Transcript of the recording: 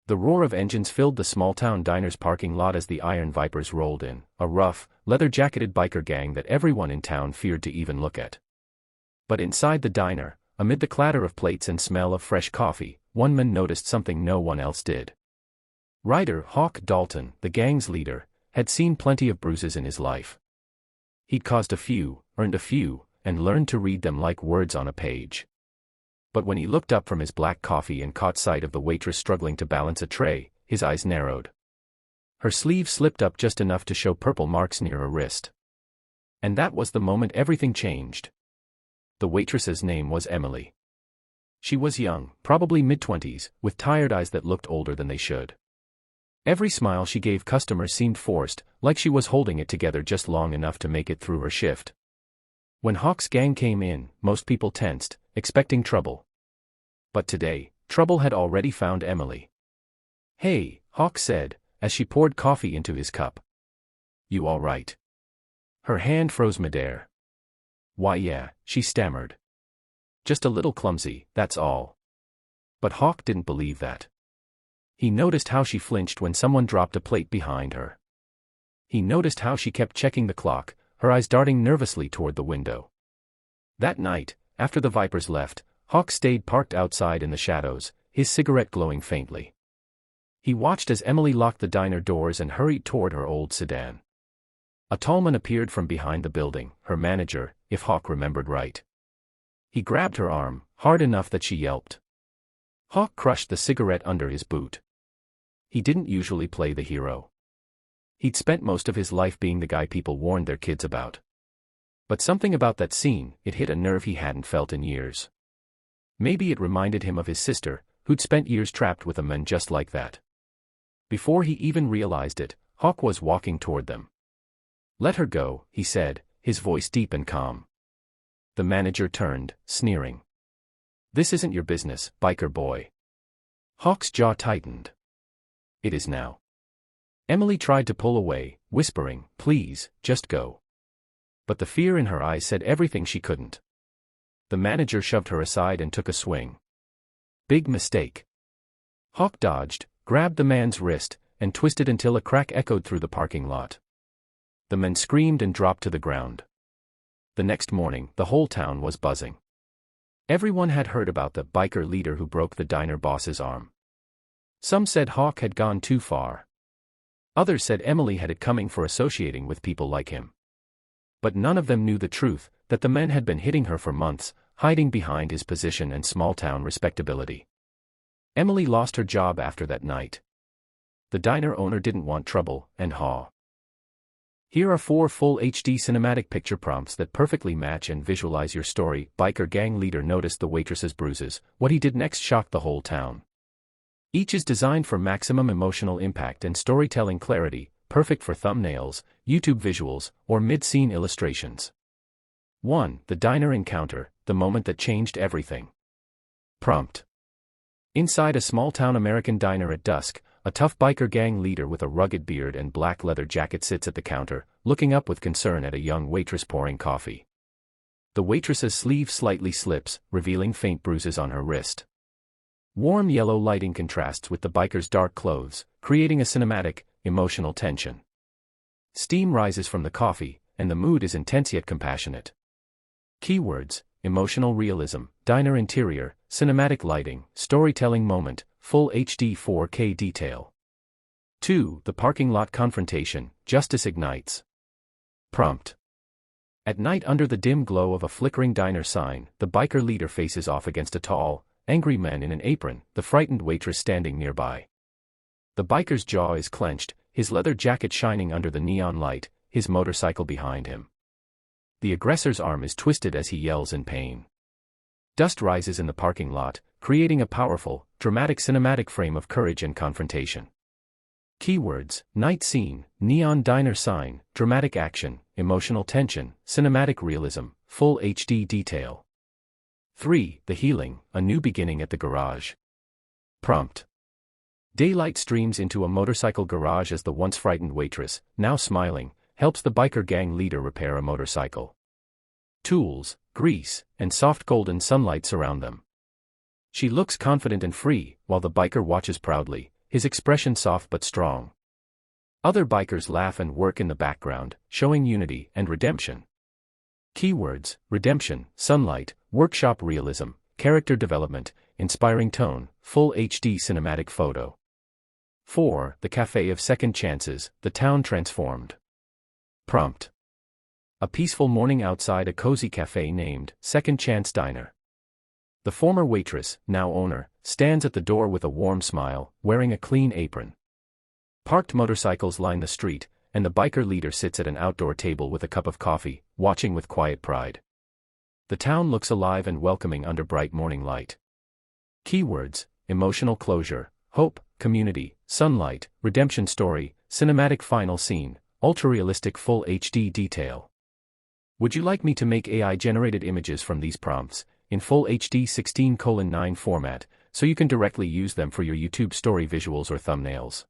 The roar of engines filled the small-town diner's parking lot as the Iron Vipers rolled in, a rough, leather-jacketed biker gang that everyone in town feared to even look at. But inside the diner, amid the clatter of plates and smell of fresh coffee, one man noticed something no one else did. Ryder Hawk Dalton, the gang's leader, had seen plenty of bruises in his life. He'd caused a few, earned a few, and learned to read them like words on a page. But when he looked up from his black coffee and caught sight of the waitress struggling to balance a tray, his eyes narrowed. Her sleeve slipped up just enough to show purple marks near her wrist. And that was the moment everything changed. The waitress's name was Emily. She was young, probably mid-20s, with tired eyes that looked older than they should. Every smile she gave customers seemed forced, like she was holding it together just long enough to make it through her shift. When Hawk's gang came in, most people tensed, expecting trouble. But today, trouble had already found Emily. "Hey," Hawk said, as she poured coffee into his cup. "You all right?" Her hand froze midair. "Why yeah," she stammered. "Just a little clumsy, that's all." But Hawk didn't believe that. He noticed how she flinched when someone dropped a plate behind her. He noticed how she kept checking the clock, her eyes darting nervously toward the window. That night, after the Vipers left, Hawk stayed parked outside in the shadows, his cigarette glowing faintly. He watched as Emily locked the diner doors and hurried toward her old sedan. A tall man appeared from behind the building, her manager, if Hawk remembered right. He grabbed her arm, hard enough that she yelped. Hawk crushed the cigarette under his boot. He didn't usually play the hero. He'd spent most of his life being the guy people warned their kids about. But something about that scene, it hit a nerve he hadn't felt in years. Maybe it reminded him of his sister, who'd spent years trapped with a man just like that. Before he even realized it, Hawk was walking toward them. "Let her go," he said, his voice deep and calm. The manager turned, sneering. "This isn't your business, biker boy." Hawk's jaw tightened. "It is now." Emily tried to pull away, whispering, "Please, just go." But the fear in her eyes said everything she couldn't. The manager shoved her aside and took a swing. Big mistake. Hawk dodged, grabbed the man's wrist, and twisted until a crack echoed through the parking lot. The man screamed and dropped to the ground. The next morning, the whole town was buzzing. Everyone had heard about the biker leader who broke the diner boss's arm. Some said Hawk had gone too far. Others said Emily had it coming for associating with people like him. But none of them knew the truth, that the man had been hitting her for months, hiding behind his position and small-town respectability. Emily lost her job after that night. The diner owner didn't want trouble, and Here are 4 full HD cinematic picture prompts that perfectly match and visualize your story. Biker gang leader noticed the waitress's bruises. What he did next shocked the whole town. Each is designed for maximum emotional impact and storytelling clarity, perfect for thumbnails, YouTube visuals, or mid-scene illustrations. 1. The diner encounter, the moment that changed everything. Prompt. Inside a small-town American diner at dusk, a tough biker gang leader with a rugged beard and black leather jacket sits at the counter, looking up with concern at a young waitress pouring coffee. The waitress's sleeve slightly slips, revealing faint bruises on her wrist. Warm yellow lighting contrasts with the biker's dark clothes, creating a cinematic, emotional tension. Steam rises from the coffee, and the mood is intense yet compassionate. Keywords: emotional realism, diner interior, cinematic lighting, storytelling moment, full HD 4K detail. 2. The parking lot confrontation, justice ignites. Prompt. At night under the dim glow of a flickering diner sign, the biker leader faces off against a tall, angry man in an apron, the frightened waitress standing nearby. The biker's jaw is clenched, his leather jacket shining under the neon light, his motorcycle behind him. The aggressor's arm is twisted as he yells in pain. Dust rises in the parking lot, creating a powerful, dramatic cinematic frame of courage and confrontation. Keywords: night scene, neon diner sign, dramatic action, emotional tension, cinematic realism, full HD detail. 3. The healing, a new beginning at the garage. Prompt. Daylight streams into a motorcycle garage as the once frightened waitress, now smiling, helps the biker gang leader repair a motorcycle. Tools, grease, and soft golden sunlight surround them. She looks confident and free, while the biker watches proudly, his expression soft but strong. Other bikers laugh and work in the background, showing unity and redemption. Keywords: redemption, sunlight, workshop realism, character development, inspiring tone, full HD cinematic photo. 4. The Cafe of Second Chances, the town transformed. Prompt: a peaceful morning outside a cozy cafe named Second Chance Diner. The former waitress, now owner, stands at the door with a warm smile, wearing a clean apron. Parked motorcycles line the street, and the biker leader sits at an outdoor table with a cup of coffee, watching with quiet pride. The town looks alive and welcoming under bright morning light. Keywords: emotional closure, hope, community, sunlight, redemption story, cinematic final scene, ultra-realistic full HD detail. Would you like me to make AI-generated images from these prompts, in full HD 16:9 format, so you can directly use them for your YouTube story visuals or thumbnails?